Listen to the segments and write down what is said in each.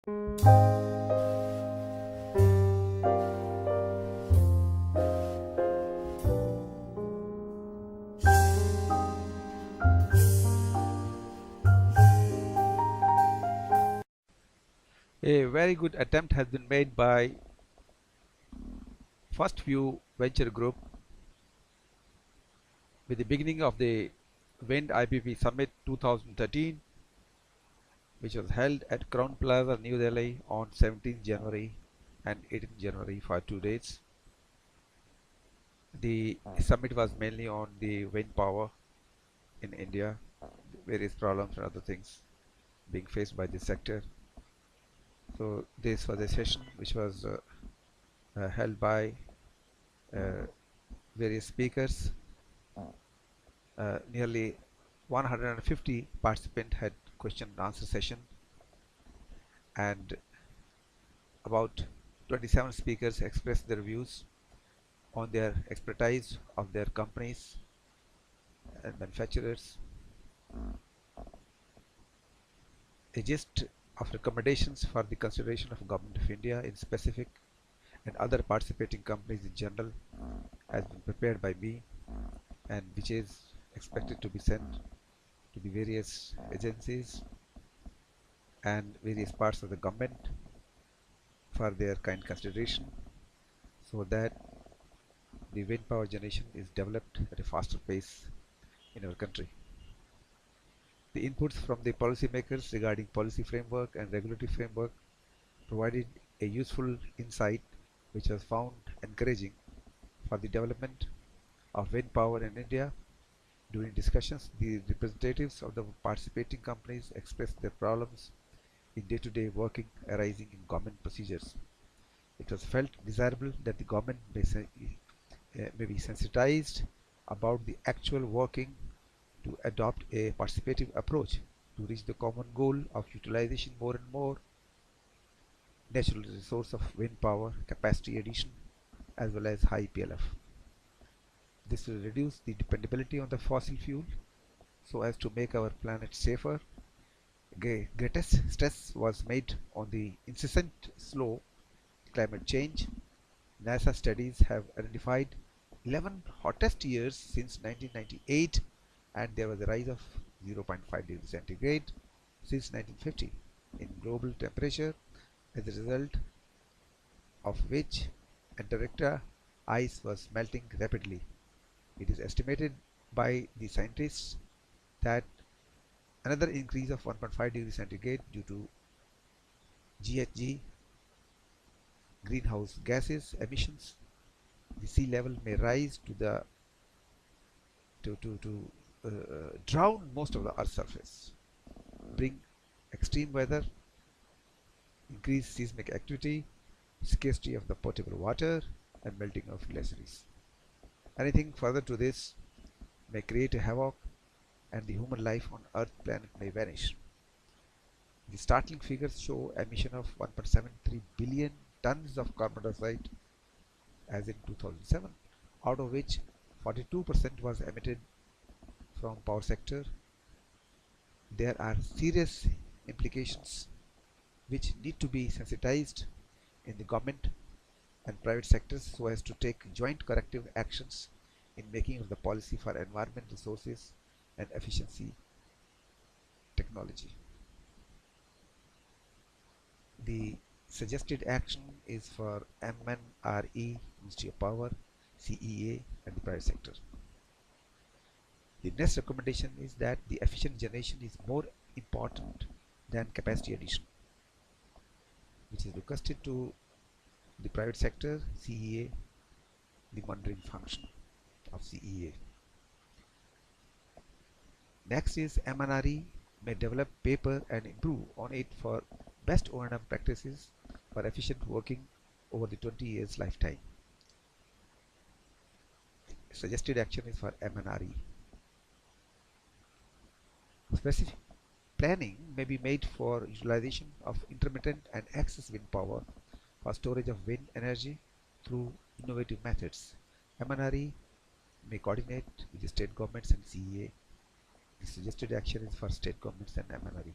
A very good attempt has been made by First View Venture Group with the beginning of the Wind IPP Summit 2013, which was held at Crown Plaza, New Delhi on 17th January and 18th January for 2 days. The summit was mainly on the wind power in India, various problems and other things being faced by this sector. So this was a session which was held by uh, various speakers. Nearly 150 participants had question and answer session, and about 27 speakers expressed their views on their expertise of their companies and manufacturers. A gist of recommendations for the consideration of Government of India in specific and other participating companies in general has been prepared by me, and which is expected to be sent to the various agencies and various parts of the government for their kind consideration, so that the wind power generation is developed at a faster pace in our country. The inputs from the policymakers regarding policy framework and regulatory framework provided a useful insight which was found encouraging for the development of wind power in India. During discussions, the representatives of the participating companies expressed their problems in day-to-day working arising in government procedures. It was felt desirable that the government may be sensitized about the actual working to adopt a participative approach to reach the common goal of utilization more and more natural resource of wind power capacity addition as well as high PLF. This will reduce the dependability on the fossil fuel so as to make our planet safer. Greatest stress was made on the incessant slow climate change. NASA studies have identified 11 hottest years since 1998, and there was a rise of 0.5 degrees centigrade since 1950 in global temperature, as a result of which Antarctica ice was melting rapidly. It is estimated by the scientists that another increase of 1.5 degrees centigrade due to GHG greenhouse gases emissions, the sea level may rise to the drown most of the Earth's surface, bring extreme weather, increase seismic activity, scarcity of the potable water, and melting of glaciers. Anything further to this may create a havoc, and the human life on Earth planet may vanish. The startling figures show emission of 1.73 billion tons of carbon dioxide as in 2007, out of which 42% was emitted from power sector. There are serious implications which need to be sensitized in the government and private sectors so as to take joint corrective actions in making of the policy for environment resources and efficiency technology. The suggested action is for MNRE, Ministry of Power, CEA, and the private sector. The next recommendation is that the efficient generation is more important than capacity addition, which is requested to the private sector, CEA, the monitoring function of CEA. Next is MNRE may develop paper and improve on it for best O&M practices for efficient working over the 20 years lifetime. Suggested action is for MNRE. Specific planning may be made for utilization of intermittent and excess wind power for storage of wind energy through innovative methods. MNRE may coordinate with the state governments and CEA. The suggested action is for state governments and MNRE.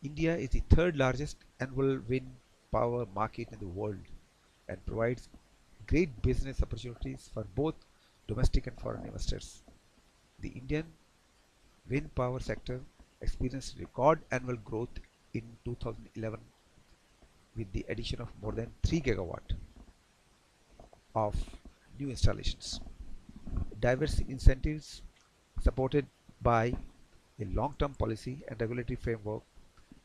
India is the third largest annual wind power market in the world and provides great business opportunities for both domestic and foreign investors. The Indian wind power sector experienced record annual growth in 2011 with the addition of more than 3 gigawatt of new installations. Diverse incentives supported by a long-term policy and regulatory framework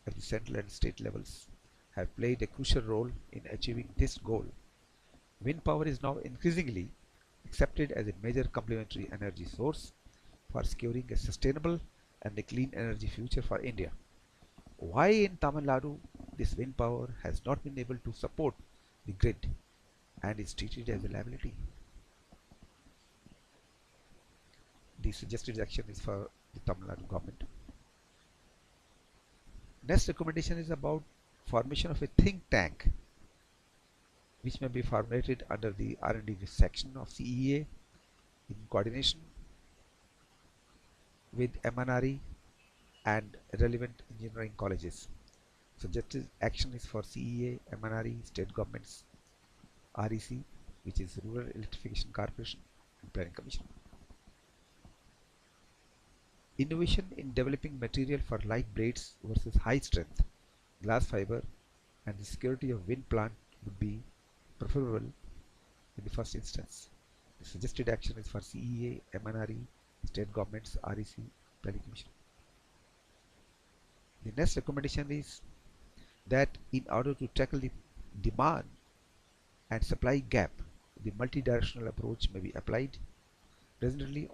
at the central and state levels have played a crucial role in achieving this goal. Wind power is now increasingly accepted as a major complementary energy source for securing a sustainable and a clean energy future for India. Why in Tamil Nadu this wind power has not been able to support the grid and is treated as a liability? The suggested action is for the Tamil Nadu government. Next recommendation is about formation of a think tank which may be formulated under the R&D section of CEA in coordination with MNRE and relevant engineering colleges. Suggested action is for CEA, MNRE, state governments, REC, which is Rural Electrification Corporation, and Planning Commission. Innovation in developing material for light blades versus high strength glass fiber and the security of wind plant would be preferable in the first instance. The suggested action is for CEA, MNRE, state governments, REC, Planning Commission. The next recommendation is that in order to tackle the demand and supply gap, the multi-directional approach may be applied. Presently,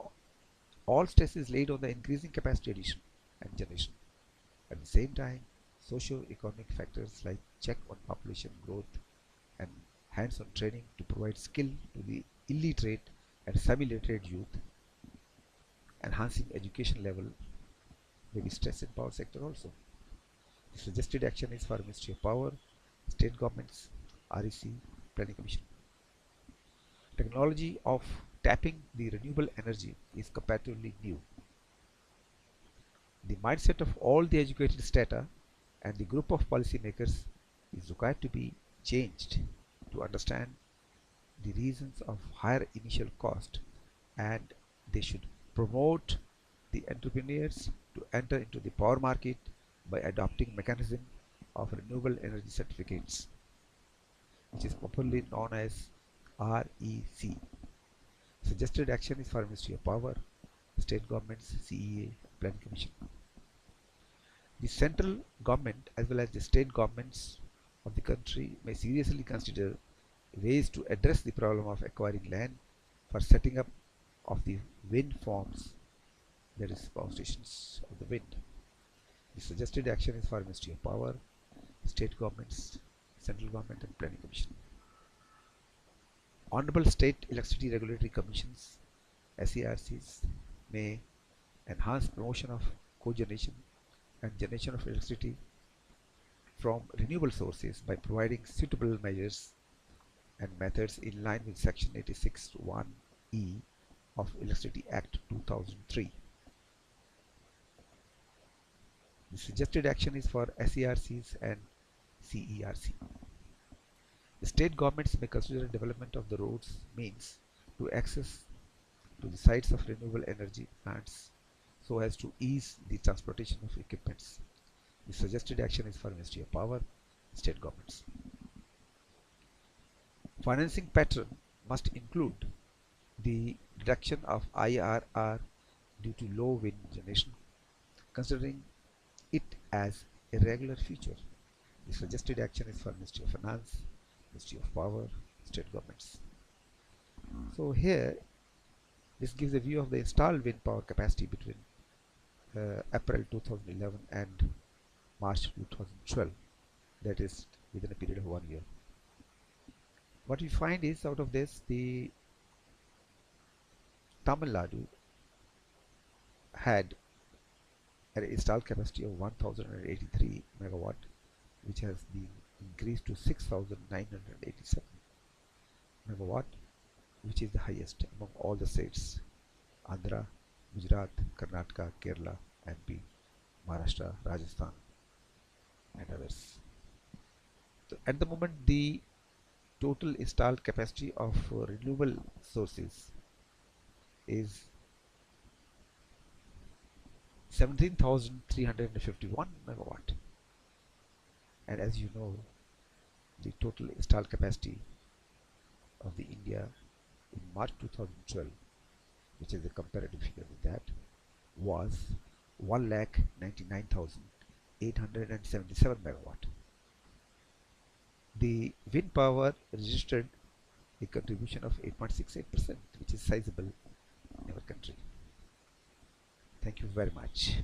all stress is laid on the increasing capacity addition and generation. At the same time, socio-economic factors like check on population growth and hands-on training to provide skill to the illiterate and semi-literate youth, enhancing education level may be stressed in power sector also. The suggested action is for Ministry of Power, state governments, REC, Planning Commission. Technology of tapping the renewable energy is comparatively new. The mindset of all the educated strata and the group of policymakers is required to be changed to understand the reasons of higher initial cost, and they should promote the entrepreneurs to enter into the power market by adopting mechanism of renewable energy certificates, which is popularly known as REC. Suggested action is for Ministry of Power, state governments, CEA, Planning Commission. The central government as well as the state governments of the country may seriously consider ways to address the problem of acquiring land for setting up of the wind farms, that is power stations of the wind. The suggested action is for Ministry of Power, state governments, central government and Planning Commission. Honorable State Electricity Regulatory Commissions (SERCs) may enhance promotion of cogeneration and generation of electricity from renewable sources by providing suitable measures and methods in line with Section 86(1)(e) of Electricity Act 2003. The suggested action is for SERCs and CERC. The state governments may consider development of the roads means to access to the sites of renewable energy plants so as to ease the transportation of equipments. The suggested action is for Ministry of Power, state governments. Financing pattern must include the reduction of IRR due to low wind generation, considering it as a regular feature. The suggested action is for Ministry of Finance, Ministry of Power, state governments. So here, this gives a view of the installed wind power capacity between April 2011 and March 2012, that is within a period of 1 year. What we find is out of this, the Tamil Nadu had an installed capacity of 1083 megawatt, which has been increased to 6987 megawatt, which is the highest among all the states: Andhra, Gujarat, Karnataka, Kerala, MP, Maharashtra, Rajasthan. and others. So at the moment, the total installed capacity of renewable sources is 17,351 megawatt, and as you know, the total installed capacity of the India in March 2012, which is a comparative figure with that, was 1,99,877 megawatt. The wind power registered a contribution of 8.68%, which is sizable in our country. Thank you very much.